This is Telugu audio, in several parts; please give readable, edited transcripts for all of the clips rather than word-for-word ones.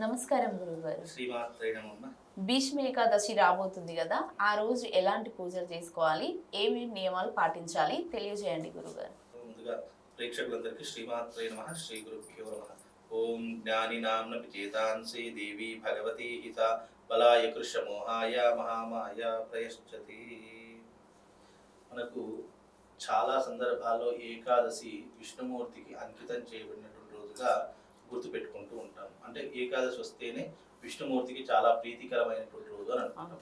నమస్కారం గురువుగారు. శ్రీమాత్రే నమః. భీష్మ ఏకాదశి రాబోతుంది కదా, ఆ రోజు ఎలాంటి పూజలు చేసుకోవాలి, ఏమేమి నియమాలు పాటించాలి తెలియజేయండి గురువుగారు. ముందుగా ప్రేక్షకులందరికీ శ్రీమాత్రే నమః, శ్రీ గురుభ్యో నమః. ఓం జ్ఞానినాం చేతాంసి దేవి భగవతి హిత బలాయ కృష్ణమోహాయ మహామాయ ప్రయశ్చతి. మనకు చాలా సందర్భాల్లో ఏకాదశి విష్ణుమూర్తికి అంకితం చేయబడినటువంటి రోజుగా గుర్తుపెట్టుకుంటూ ఉంటాం. అంటే ఏకాదశి వస్తేనే విష్ణుమూర్తికి చాలా ప్రీతికరమైనటువంటి రోజు అని అనుకుంటాం.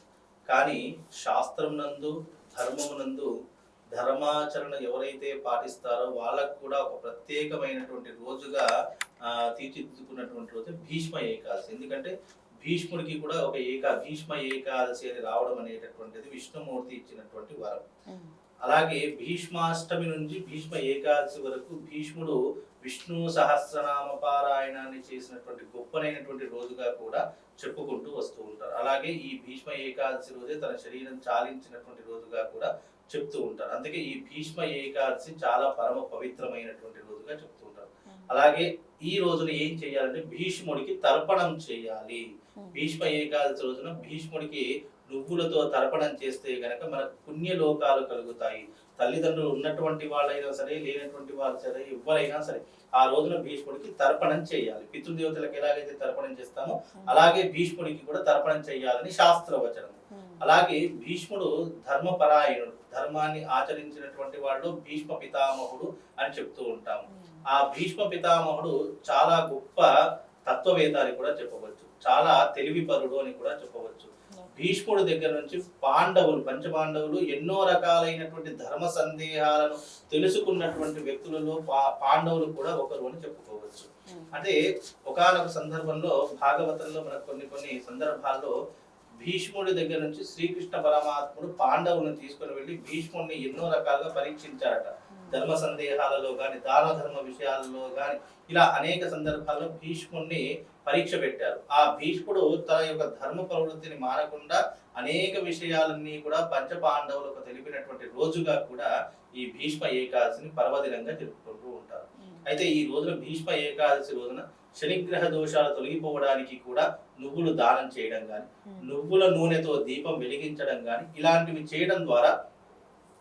కానీ శాస్త్రం నందు ధర్మమునందు ధర్మాచరణ ఎవరైతే పాటిస్తారో వాళ్ళకు కూడా ఒక ప్రత్యేకమైనటువంటి రోజుగా తీర్చిదిద్దుకున్నటువంటి రోజు భీష్మ ఏకాదశి. ఎందుకంటే భీష్ముడికి కూడా ఒక భీష్మ ఏకాదశి అని రావడం అనేటటువంటిది విష్ణుమూర్తి ఇచ్చినటువంటి వరం. అలాగే భీష్మాష్టమి నుంచి భీష్మ ఏకాదశి వరకు భీష్ముడు విష్ణు సహస్రనామ పారాయణాన్ని చేసినటువంటి గొప్పనైనటువంటి రోజుగా కూడా చెప్పుకుంటూ వస్తూ ఉంటారు. అలాగే ఈ భీష్మ ఏకాదశి రోజే తన శరీరం చాలించినటువంటి రోజుగా కూడా చెప్తూ ఉంటారు. అందుకే ఈ భీష్మ ఏకాదశి చాలా పరమ పవిత్రమైనటువంటి రోజుగా చెప్తూ ఉంటారు. అలాగే ఈ రోజున ఏం చేయాలంటే భీష్ముడికి తర్పణం చేయాలి. భీష్మ ఏకాదశి రోజున భీష్ముడికి నువ్వులతో తర్పణం చేస్తే గనక మనకు పుణ్యలోకాలు కలుగుతాయి. తల్లిదండ్రులు ఉన్నటువంటి వాళ్ళైనా సరే, లేనటువంటి వాళ్ళు సరే, ఎవరైనా సరే ఆ రోజున భీష్ముడికి తర్పణం చేయాలి. పితృదేవతలకు ఎలాగైతే తర్పణం చేస్తామో అలాగే భీష్ముడికి కూడా తర్పణం చేయాలని శాస్త్రవచనం. అలాగే భీష్ముడు ధర్మపరాయణుడు, ధర్మాన్ని ఆచరించినటువంటి వాళ్ళు భీష్మ పితామహుడు అని చెప్తూ ఉంటాము. ఆ భీష్మ పితామహుడు చాలా గొప్ప తత్వవేత్త అని కూడా చెప్పవచ్చు, చాలా తెలివిపరుడు అని కూడా చెప్పవచ్చు. భీష్ముడి దగ్గర నుంచి పంచపాండవులు ఎన్నో రకాలైనటువంటి ధర్మ సందేహాలను తెలుసుకున్నటువంటి వ్యక్తులలో పాండవులు కూడా ఒకరు అని చెప్పుకోవచ్చు. అంటే ఒకానొక సందర్భంలో భాగవతంలో మనకు కొన్ని సందర్భాల్లో భీష్ముడి దగ్గర నుంచి శ్రీకృష్ణ పరమాత్ముడు పాండవులను తీసుకుని వెళ్ళి భీష్ముడిని ఎన్నో రకాలుగా పరీక్షించారట. ధర్మ సందేహాలలో గాని, దాన ధర్మ విషయాలలో గాని, ఇలా అనేక సందర్భాల్లో భీష్ముడిని పరీక్ష పెట్టారు. ఆ భీష్ముడు తన యొక్క ధర్మ ప్రవృత్తిని మారకుండా అనేక విషయాలన్నీ కూడా పంచపాండవులకు తెలిపినటువంటి రోజుగా కూడా ఈ భీష్మ ఏకాదశిని పర్వదినంగా జరుపుకుంటూ ఉంటారు. అయితే ఈ రోజున భీష్మ ఏకాదశి రోజున శనిగ్రహ దోషాలు తొలగిపోవడానికి కూడా నువ్వులు దానం చేయడం గాని, నువ్వుల నూనెతో దీపం వెలిగించడం గాని, ఇలాంటివి చేయడం ద్వారా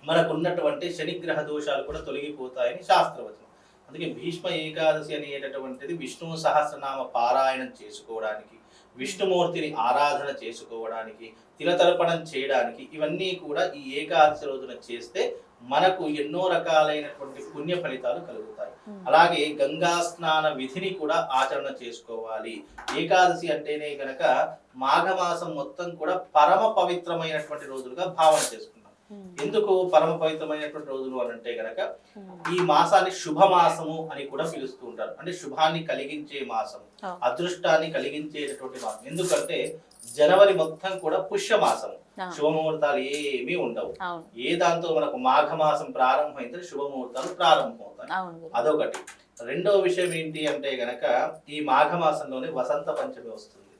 మనకున్నటువంటి శనిగ్రహ దోషాలు కూడా తొలగిపోతాయని శాస్త్రవచనం. అందుకే భీష్మ ఏకాదశి అనేటటువంటిది విష్ణు సహస్రనామ పారాయణం చేసుకోవడానికి, విష్ణుమూర్తిని ఆరాధన చేసుకోవడానికి, తిలతర్పణం చేయడానికి, ఇవన్నీ కూడా ఈ ఏకాదశి రోజున చేస్తే మనకు ఎన్నో రకాలైనటువంటి పుణ్య ఫలితాలు కలుగుతాయి. అలాగే గంగా స్నాన విధిని కూడా ఆచరణ చేసుకోవాలి. ఏకాదశి అంటేనే గనక మాఘమాసం మొత్తం కూడా పరమ పవిత్రమైనటువంటి రోజులుగా భావన చేసుకుంటాం. ఎందుకు పరమ పవిత్రమైనటువంటి రోజులు అని అంటే గనక ఈ మాసాన్ని శుభమాసము అని కూడా పిలుస్తూ ఉంటారు. అంటే శుభాన్ని కలిగించే మాసం, అదృష్టాన్ని కలిగించేటటువంటి మాసం. ఎందుకంటే జనవరి మొత్తం కూడా పుష్యమాసము, శుభముహూర్తాలు ఏమీ ఉండవు. ఏ దాంతో మనకు మాఘమాసం ప్రారంభమైతే శుభముహూర్తాలు ప్రారంభమవుతాయి. అదొకటి. రెండవ విషయం ఏంటి అంటే గనక ఈ మాఘమాసంలోనే వసంత పంచమి వస్తుంది,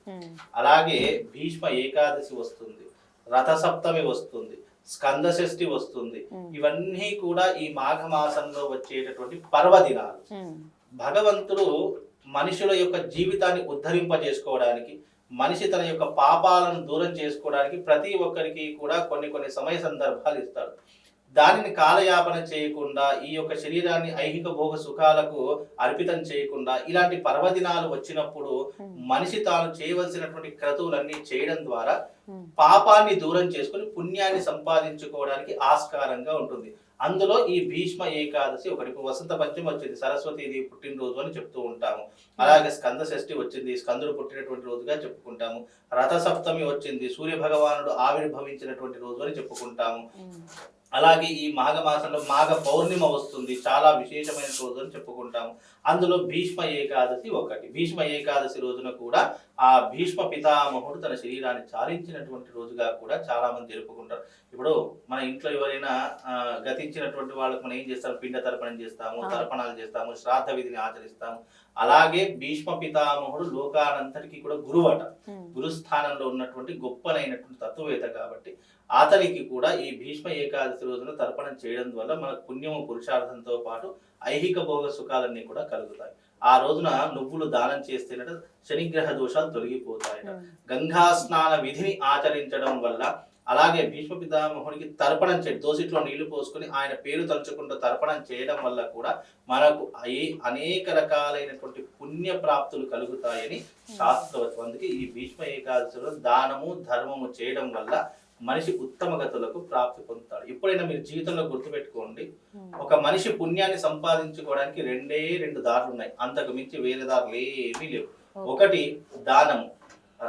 అలాగే భీష్మ ఏకాదశి వస్తుంది, రథసప్తమి వస్తుంది, స్కంద షష్ఠి వస్తుంది. ఇవన్నీ కూడా ఈ మాఘమాసంలో వచ్చేటటువంటి పర్వదినాలు. భగవంతుడు మనుషుల యొక్క జీవితాన్ని ఉద్ధరింపజేసుకోవడానికి, మనిషి తన యొక్క పాపాలను దూరం చేసుకోవడానికి ప్రతి ఒక్కరికి కూడా కొన్ని సమయ సందర్భాలు ఇస్తాడు. దానిని కాలయాపన చేయకుండా, ఈ యొక్క శరీరాన్ని ఐహిక భోగ సుఖాలకు అర్పితం చేయకుండా, ఇలాంటి పర్వదినాలు వచ్చినప్పుడు మనిషి తాను చేయవలసినటువంటి క్రతువులన్నీ చేయడం ద్వారా పాపాన్ని దూరం చేసుకుని పుణ్యాన్ని సంపాదించుకోవడానికి ఆస్కారంగా ఉంటుంది. అందులో ఈ భీష్మ ఏకాదశి ఒకటి. వసంత పంచమి వచ్చింది, సరస్వతీదేవి పుట్టినరోజు అని చెప్తూ ఉంటాము. అలాగే స్కంద షష్ఠి వచ్చింది, స్కందుడు పుట్టినటువంటి రోజుగా చెప్పుకుంటాము. రథసప్తమి వచ్చింది, సూర్య భగవానుడు ఆవిర్భవించినటువంటి రోజు అని చెప్పుకుంటాము. అలాగే ఈ మాఘమాసంలో మాఘ పౌర్ణిమ వస్తుంది, చాలా విశేషమైన రోజు అని చెప్పుకుంటాము. అందులో భీష్మ ఏకాదశి ఒకటి. భీష్మ ఏకాదశి రోజున కూడా ఆ భీష్మ పితామహుడు తన శరీరాన్ని చాలించినటువంటి రోజుగా కూడా చాలా మంది జరుపుకుంటారు. ఇప్పుడు మన ఇంట్లో ఎవరైనా గతించినటువంటి వాళ్ళకి మనం ఏం చేస్తాం? పిండ తర్పణం చేస్తాము, తర్పణాలు చేస్తాము, శ్రాద్ధ విధిని ఆచరిస్తాము. అలాగే భీష్మ పితామహుడు లోకానంతటికి కూడా గురువట, గురుస్థానంలో ఉన్నటువంటి గొప్పనైనటువంటి తత్వవేత్త కాబట్టి అతనికి కూడా ఈ భీష్మ ఏకాదశి రోజున తర్పణం చేయడం వల్ల మనకు పుణ్యము పురుషార్థంతో పాటు ఐహిక భోగ సుఖాలన్నీ కూడా కలుగుతాయి. ఆ రోజున నువ్వులు దానం చేస్తేనట శనిగ్రహ దోషాలు తొలగిపోతాయట. గంగా స్నాన విధిని ఆచరించడం వల్ల, అలాగే భీష్మ పితామహునికి తర్పణం దోసిట్లో నీళ్లు పోసుకొని ఆయన పేరు తలుచుకుంటూ తర్పణం చేయడం వల్ల కూడా మనకు అనేక రకాలైనటువంటి పుణ్య ప్రాప్తులు కలుగుతాయని శాస్త్రవచనం. అందుకే ఈ భీష్మ ఏకాదశిలో దానము ధర్మము చేయడం వల్ల మనిషి ఉత్తమ గతులకు ప్రాప్తి పొందుతాడు. ఎప్పుడైనా మీరు జీవితంలో గుర్తుపెట్టుకోండి, ఒక మనిషి పుణ్యాన్ని సంపాదించుకోవడానికి రెండు దారులు ఉన్నాయి, అంతకు మించి వేరే దారులు ఏమీ లేవు. ఒకటి దానము,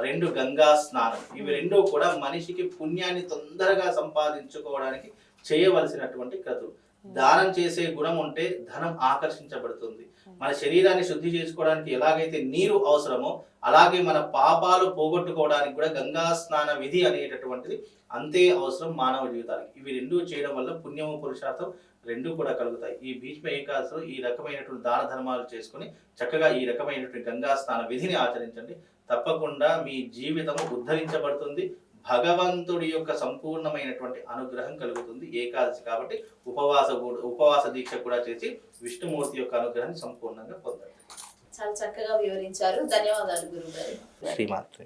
రెండు గంగా స్నానం. ఇవి రెండు కూడా మనిషికి పుణ్యాన్ని తొందరగా సంపాదించుకోవడానికి చేయవలసినటువంటి క్రతువు. దానం చేసే గుణం ఉంటే ధనం ఆకర్షించబడుతుంది. మన శరీరాన్ని శుద్ధి చేసుకోవడానికి ఎలాగైతే నీరు అవసరమో అలాగే మన పాపాలు పోగొట్టుకోవడానికి కూడా గంగా స్నాన విధి అనేటటువంటిది అంతే అవసరం మానవ జీవితానికి. ఇవి రెండు చేయడం వల్ల పుణ్యము పురుషార్థం రెండు కూడా కలుగుతాయి. ఈ భీష్మ ఏకాదశిలో ఈ రకమైనటువంటి దాన ధర్మాలు చేసుకుని చక్కగా ఈ రకమైనటువంటి గంగా స్నాన విధిని ఆచరించండి. తప్పకుండా మీ జీవితం ఉద్ధరించబడుతుంది. భగవంతుడి యొక్క సంపూర్ణమైనటువంటి అనుగ్రహం కలుగుతుంది. ఏకాదశి కాబట్టి ఉపవాస దీక్ష కూడా చేసి విష్ణుమూర్తి యొక్క అనుగ్రహాన్ని సంపూర్ణంగా పొందండి. చాలా చక్కగా వివరించారు. ధన్యవాదాలు గురుగారు. శ్రీమాత్రే.